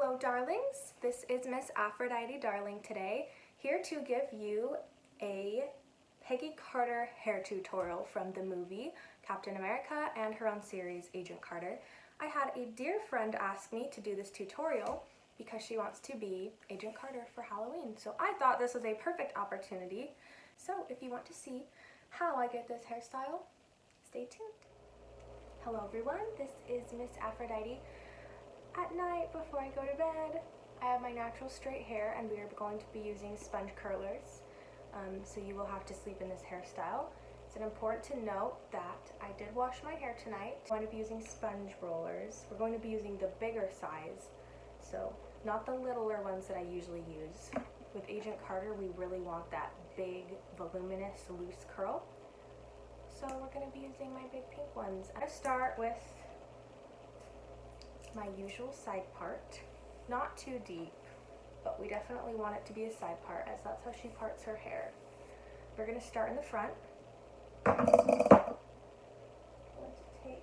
Hello darlings, this is Miss Aphrodite Darling today, here to give you a Peggy Carter hair tutorial from the movie Captain America and her own series Agent Carter. I had a dear friend ask me to do this tutorial because she wants to be Agent Carter for Halloween, so I thought this was a perfect opportunity. So if you want to see how I get this hairstyle, stay tuned. Hello everyone, this is Miss Aphrodite. At night, before I go to bed, I have my natural straight hair and we are going to be using sponge curlers. So you will have to sleep in this hairstyle. It's important to note that I did wash my hair tonight. I'm going to be using sponge rollers. We're going to be using the bigger size, so not the littler ones that I usually use. With Agent Carter, we really want that big, voluminous, loose curl. So we're going to be using my big pink ones. I'm going to start with my usual side part, not too deep, but we definitely want it to be a side part as that's how she parts her hair. We're going to start in the front. Let's take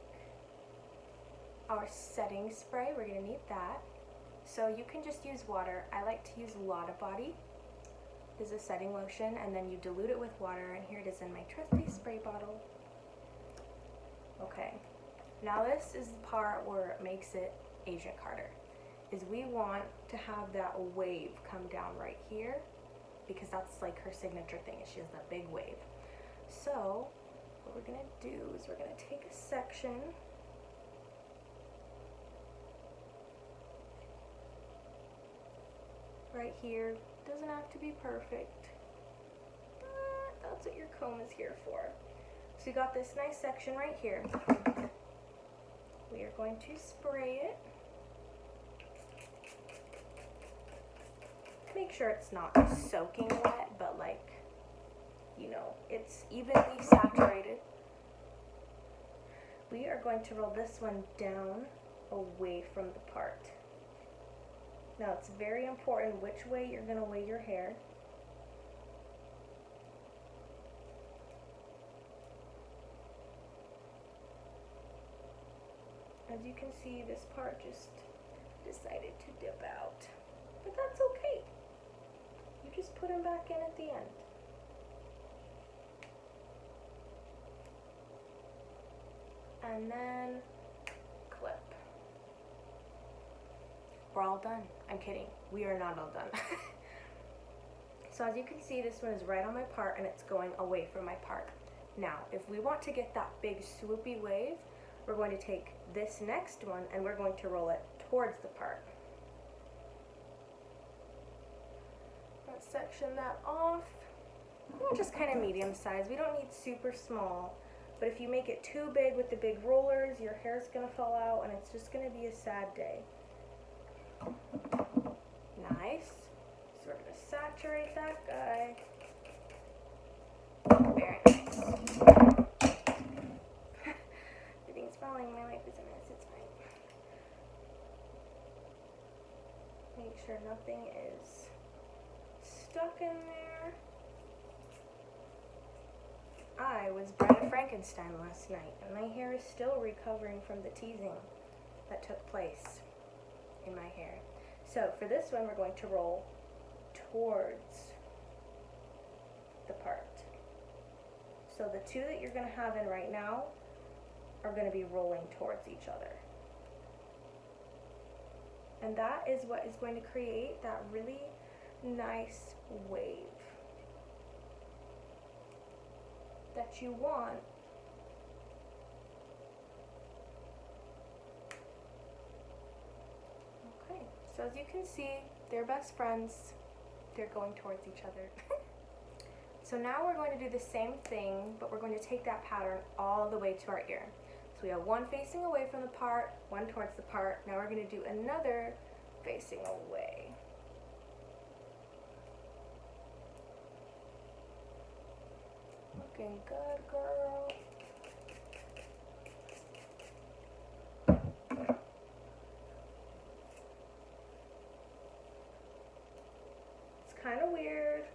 our setting spray. We're going to need that. So you can just use water. I like to use Lotta Body. This is a setting lotion, and then you dilute it with water, and here it is in my trusty spray bottle. Okay. Now this is the part where it makes it Agent Carter, is we want to have that wave come down right here because that's like her signature thing, is she has that big wave. So what we're going to do is we're going to take a section right here. Doesn't have to be perfect, but that's what your comb is here for. So you got this nice section right here. We are going to spray it. Make sure it's not soaking wet, but like, you know, it's evenly saturated. We are going to roll this one down away from the part. Now it's very important which way you're going to lay your hair. As you can see, this part just decided to dip out, but that's okay. You just put them back in at the end. And then clip. We're all done. I'm kidding. We are not all done. So as you can see, this one is right on my part and it's going away from my part. Now, if we want to get that big swoopy wave, we're going to take this next one and we're going to roll it towards the part. Let's section that off. Just kind of medium size. We don't need super small, but if you make it too big with the big rollers, your hair's going to fall out and it's just going to be a sad day. Nice. So we're going to saturate that guy. Very nice. Everything's falling. My life is a mess. It's fine. Make sure nothing is stuck in there. I was Brenda Frankenstein last night, and my hair is still recovering from the teasing that took place in my hair. So for this one, we're going to roll towards the part. So the two that you're going to have in right now are going to be rolling towards each other. And that is what is going to create that really nice wave that you want. Okay, so as you can see, they're best friends. They're going towards each other. So now we're going to do the same thing, but we're going to take that pattern all the way to our ear. So we have one facing away from the part, one towards the part. Now we're going to do another facing away. Looking good, girl. It's kind of weird,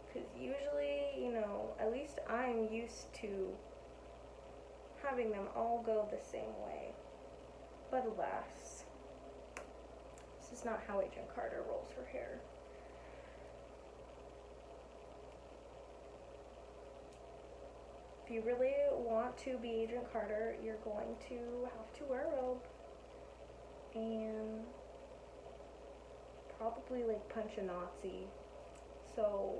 because usually, you know, at least I'm used to having them all go the same way. But alas, this is not how Agent Carter rolls her hair. If you really want to be Agent Carter, you're going to have to wear a robe and probably like punch a Nazi. So,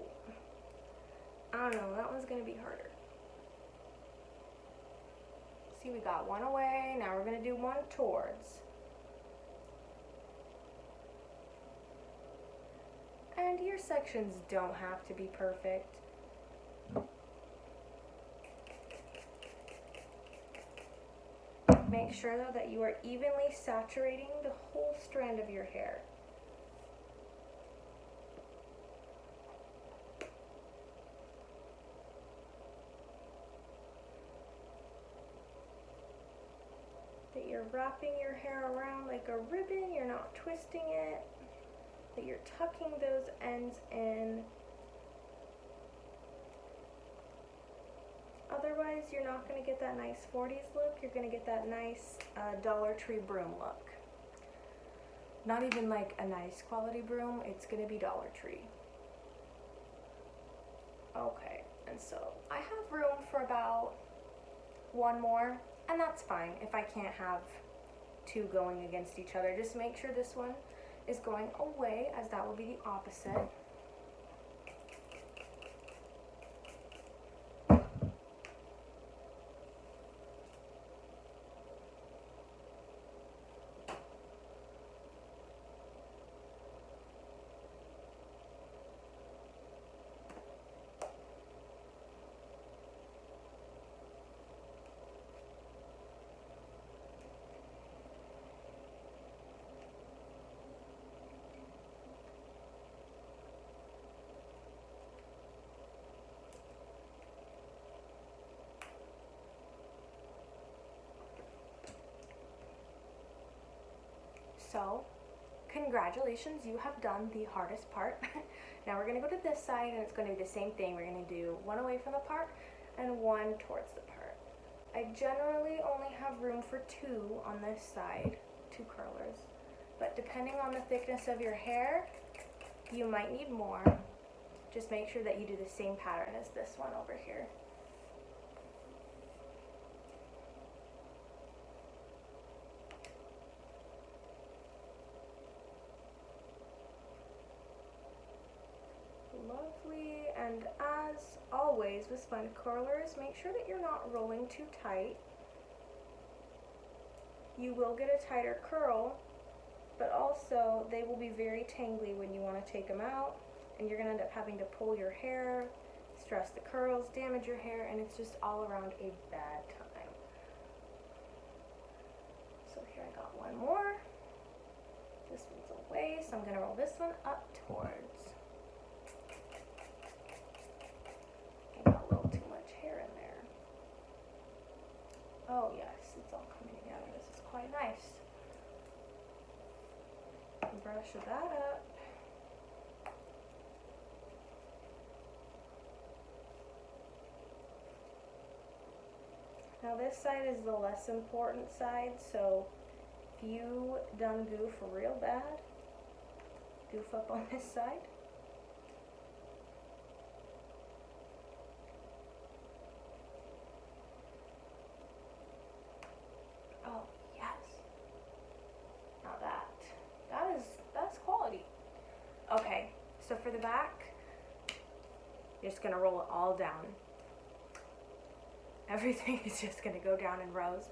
I don't know, that one's gonna be harder. See, we got one away, now we're gonna do one towards. And your sections don't have to be perfect. Make sure though that you are evenly saturating the whole strand of your hair. That you're wrapping your hair around like a ribbon, you're not twisting it, that you're tucking those ends in. Otherwise, you're not going to get that nice 40s look. You're going to get that nice Dollar Tree broom look. Not even like a nice quality broom, it's going to be Dollar Tree. Okay, and so I have room for about one more, and that's fine if I can't have two going against each other. Just make sure this one is going away, as that will be the opposite. So, congratulations, you have done the hardest part. Now we're going to go to this side, and it's going to be the same thing. We're going to do one away from the part and one towards the part. I generally only have room for two on this side, two curlers. But depending on the thickness of your hair, you might need more. Just make sure that you do the same pattern as this one over here. Lovely, and as always with sponge curlers, make sure that you're not rolling too tight. You will get a tighter curl, but also they will be very tangly when you want to take them out, and you're going to end up having to pull your hair, stress the curls, damage your hair, and it's just all around a bad time. So here I got one more. This one's away, so I'm going to roll this one up towards. Oh yes, it's all coming together. This is quite nice. Brush that up. Now this side is the less important side, so if you done goof real bad, goof up on this side. Oh, yes. Now that's quality. Okay, so for the back, you're just gonna roll it all down. Everything is just gonna go down in rows.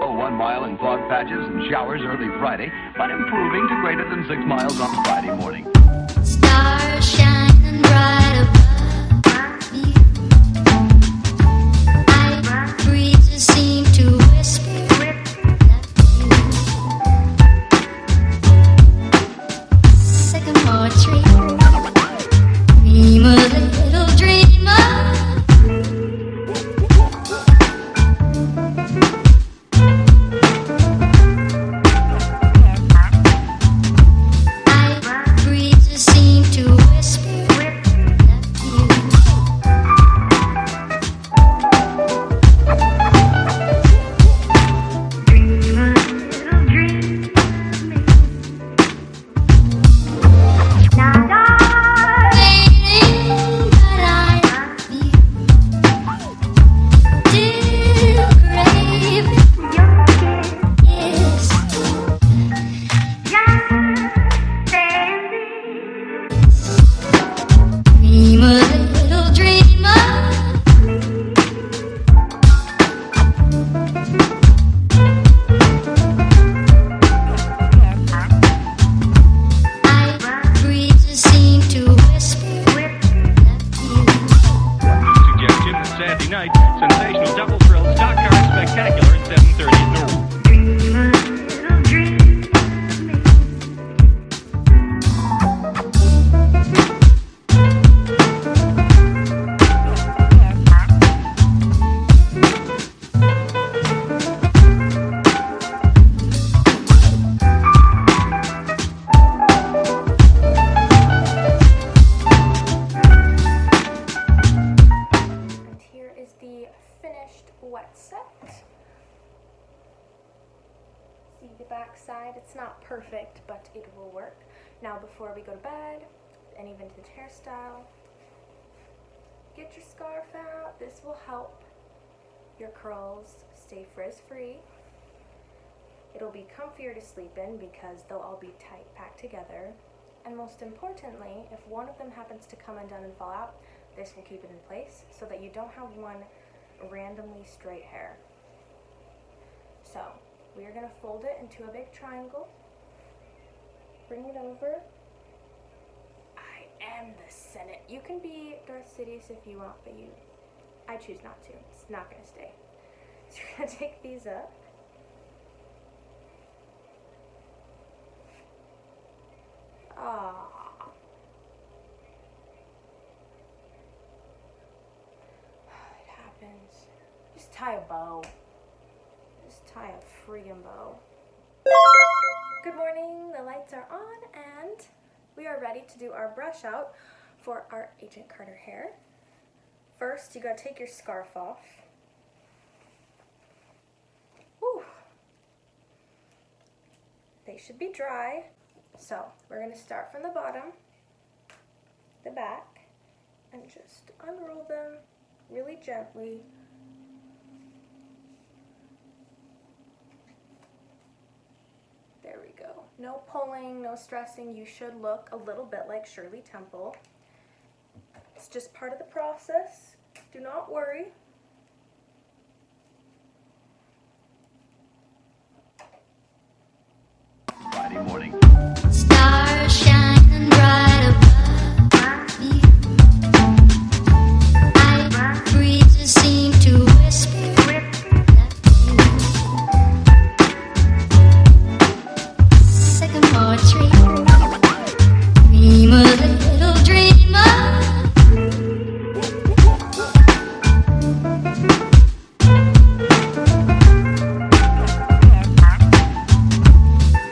Oh, 1 mile in fog patches and showers early Friday, but improving to greater than 6 miles on Friday morning. Stars shining bright above me. Night breezes seem to whisper that you. Sycamore tree, dream a little dreamer. Night breezes seem to whisper wet set. See the back side? It's not perfect, but it will work. Now before we go to bed, any vintage hairstyle, get your scarf out. This will help your curls stay frizz-free. It'll be comfier to sleep in because they'll all be tight packed together. And most importantly, if one of them happens to come undone and fall out, this will keep it in place so that you don't have one randomly straight hair. So we are going to fold it into a big triangle. Bring it over. I am the Senate. You can be Darth Sidious if you want, but I choose not to. It's not going to stay. So you're going to take these up. Ah. It happens. Just tie a bow. Just tie a freaking bow. Good morning, the lights are on and we are ready to do our brush out for our Agent Carter hair. First, you gotta take your scarf off. Whew. They should be dry. So we're gonna start from the bottom, the back, and just unroll them really gently. There we go. No pulling, no stressing. You should look a little bit like Shirley Temple. It's just part of the process. Do not worry. Friday morning. Stars shining bright above you. Night breezes seem to whisper that you. Sycamore tree, dream a little dreamer.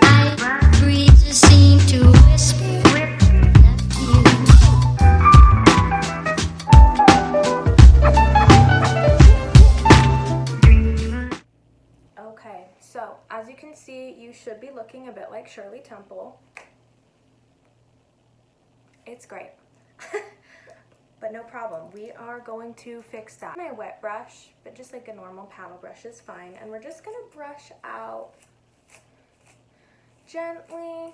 Night breezes seem to whisper that you. Okay, so as you can see, you should be looking a bit like Shirley Temple. It's great. But no problem, we are going to fix that. My wet brush, but just like a normal paddle brush is fine. And we're just gonna brush out gently.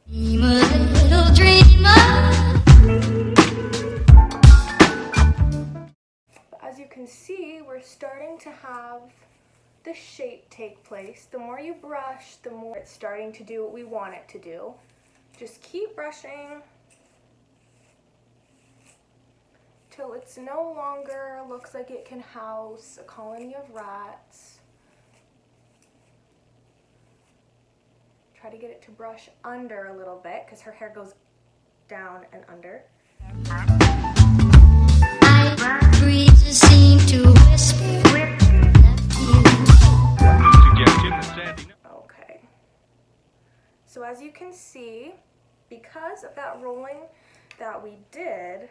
Dream a little dreamer. But as you can see, we're starting to have the shape take place. The more you brush, the more it's starting to do what we want it to do. Just keep brushing till it's no longer looks like it can house a colony of rats. Try to get it to brush under a little bit because her hair goes down and under. Night breezes seem to whisper that you. Okay. So as you can see, because of that rolling that we did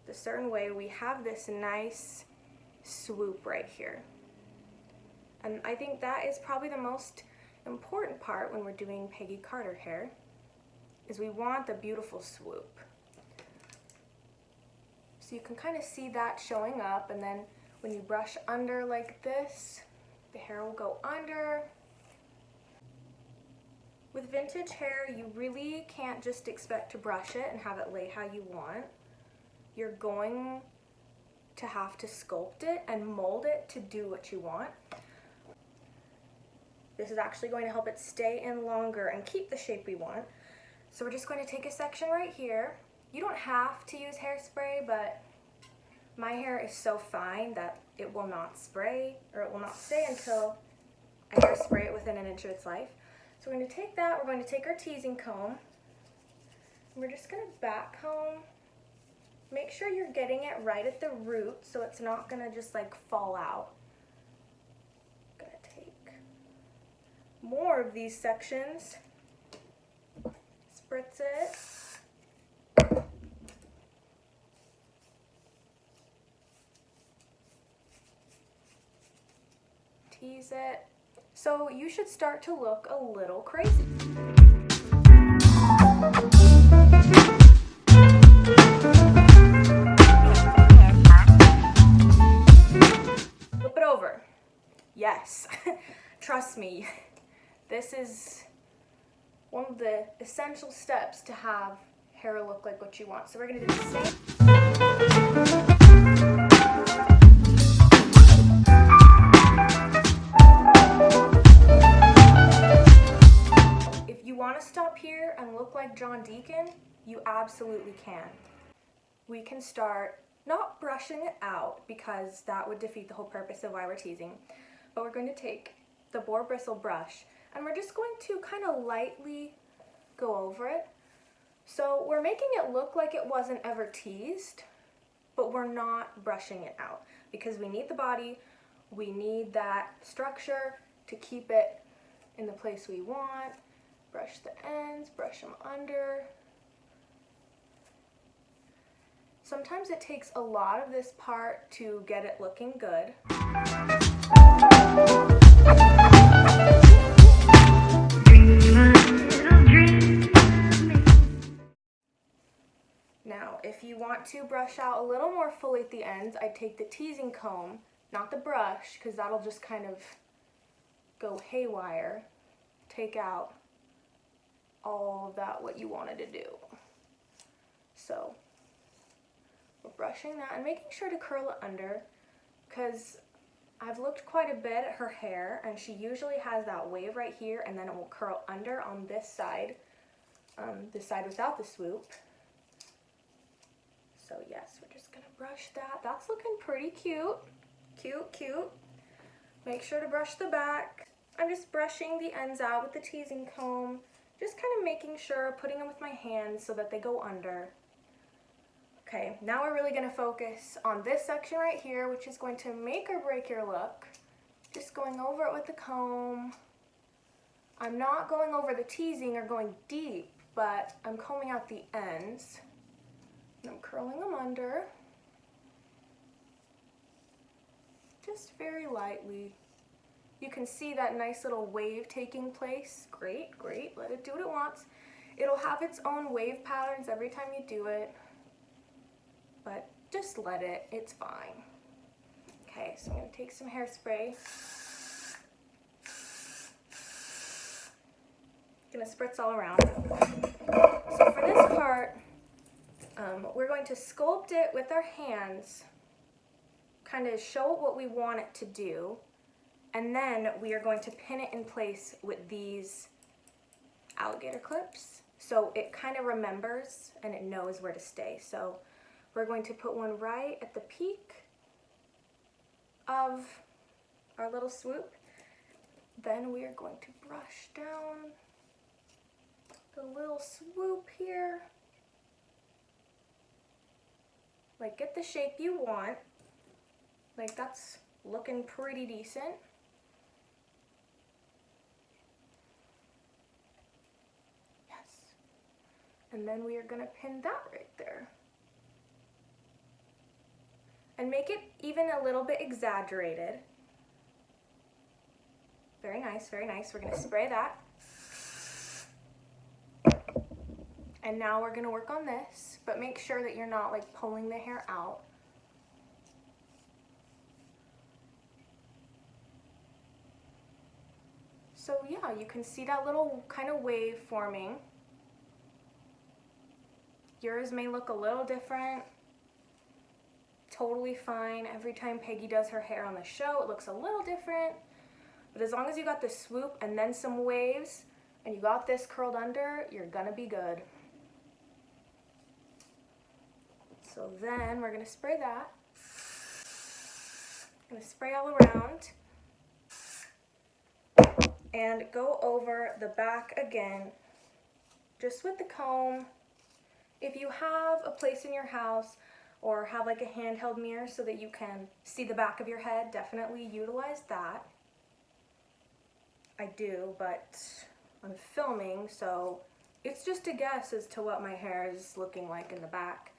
the certain way, we have this nice swoop right here. And I think that is probably the most important part when we're doing Peggy Carter hair, is we want the beautiful swoop. So you can kind of see that showing up, and then when you brush under like this, the hair will go under. With vintage hair, you really can't just expect to brush it and have it lay how you want. You're going to have to sculpt it and mold it to do what you want. This is actually going to help it stay in longer and keep the shape we want. So we're just going to take a section right here. You don't have to use hairspray, but my hair is so fine that it will not spray, or it will not stay until I hairspray it within an inch of its life. So we're going to take that, we're going to take our teasing comb, and we're just going to back comb. Make sure you're getting it right at the root so it's not going to just like fall out. I'm going to take more of these sections, spritz it. tease it. So you should start to look a little crazy. Flip it over. Yes, trust me, this is one of the essential steps to have hair look like what you want. So we're gonna do the same. If you want to stop here and look like John Deacon, you absolutely can. We can start not brushing it out because that would defeat the whole purpose of why we're teasing, but we're going to take the boar bristle brush and we're just going to kind of lightly go over it. So we're making it look like it wasn't ever teased, but we're not brushing it out because we need the body, we need that structure to keep it in the place we want. Brush the ends, brush them under. Sometimes it takes a lot of this part to get it looking good. Now, if you want to brush out a little more fully at the ends, I'd take the teasing comb, not the brush, because that'll just kind of go haywire. Take out all of that, what you wanted to do. So we're brushing that and making sure to curl it under, because I've looked quite a bit at her hair and she usually has that wave right here and then it will curl under on this side without the swoop. So yes, we're just gonna brush that. That's looking pretty cute. Cute. Make sure to brush the back. I'm just brushing the ends out with the teasing comb. Just kind of making sure, putting them with my hands so that they go under. Okay, now we're really going to focus on this section right here, which is going to make or break your look. Just going over it with the comb. I'm not going over the teasing or going deep, but I'm combing out the ends. And I'm curling them under. Just very lightly. You can see that nice little wave taking place. Great. Let it do what it wants. It'll have its own wave patterns every time you do it, but just let it. It's fine. Okay, so I'm going to take some hairspray. Going to spritz all around. So for this part, we're going to sculpt it with our hands, kind of show it what we want it to do. And then we are going to pin it in place with these alligator clips so it kind of remembers and it knows where to stay. So we're going to put one right at the peak of our little swoop. Then we are going to brush down the little swoop here. Like, get the shape you want. Like, that's looking pretty decent. And then we are going to pin that right there. And make it even a little bit exaggerated. Very nice. We're going to spray that. And now we're going to work on this, but make sure that you're not like pulling the hair out. So yeah, you can see that little kind of wave forming. Yours may look a little different. Totally fine. Every time Peggy does her hair on the show, it looks a little different. But as long as you got the swoop and then some waves, and you got this curled under, you're gonna be good. So then we're gonna spray that. Gonna spray all around. And go over the back again, just with the comb. If you have a place in your house or have like a handheld mirror so that you can see the back of your head, definitely utilize that. I do, but I'm filming, so it's just a guess as to what my hair is looking like in the back.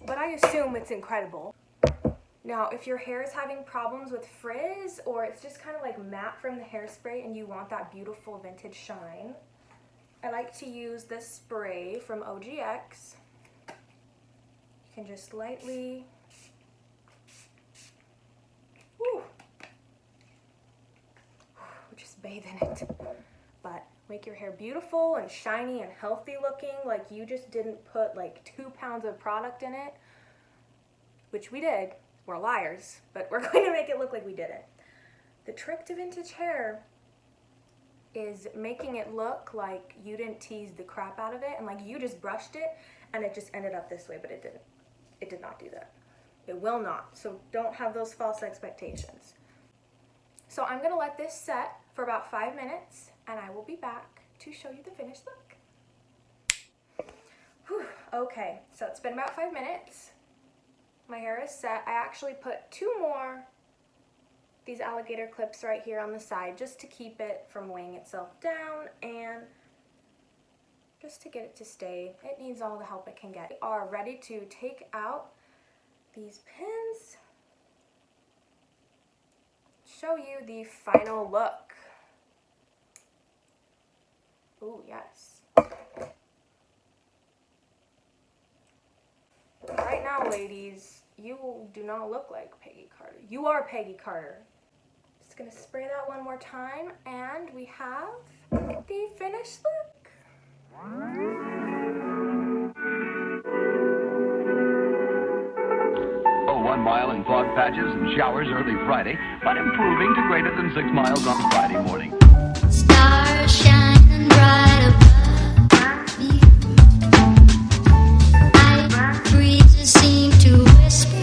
But I assume it's incredible. Now, if your hair is having problems with frizz or it's just kind of like matte from the hairspray and you want that beautiful vintage shine, I like to use this spray from OGX. You can just lightly, just bathe in it. But make your hair beautiful and shiny and healthy looking, like you just didn't put like 2 pounds of product in it, which we did. We're liars, but we're going to make it look like we didn't. The trick to vintage hair is making it look like you didn't tease the crap out of it and like you just brushed it and it just ended up this way, but it didn't. It did not do that. It will not. So don't have those false expectations. So I'm going to let this set for about 5 minutes and I will be back to show you the finished look. Whew. Okay, so it's been about 5 minutes. My hair is set. I actually put 2 more these alligator clips right here on the side just to keep it from weighing itself down and just to get it to stay. It needs all the help it can get. We are ready to take out these pins, show you the final look. Ooh, yes. Right now, ladies, you do not look like Peggy Carter. You are Peggy Carter. Just gonna spray that one more time, and we have the finished look. Oh, 1 mile in fog patches and showers early Friday, but improving to greater than 6 miles on Friday morning. Stars shining bright above you. Night breezes seem to whisper.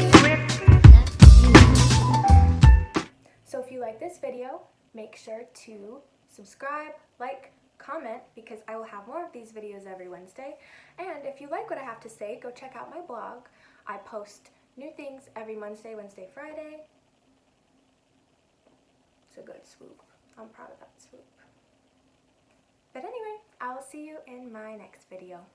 So if you like this video, make sure to subscribe, like, comment, because I will have more of these videos every Wednesday. And if you like what I have to say, go check out my blog. I post new things every Wednesday, Friday. It's a good swoop. I'm proud of that swoop. But anyway, I will see you in my next video.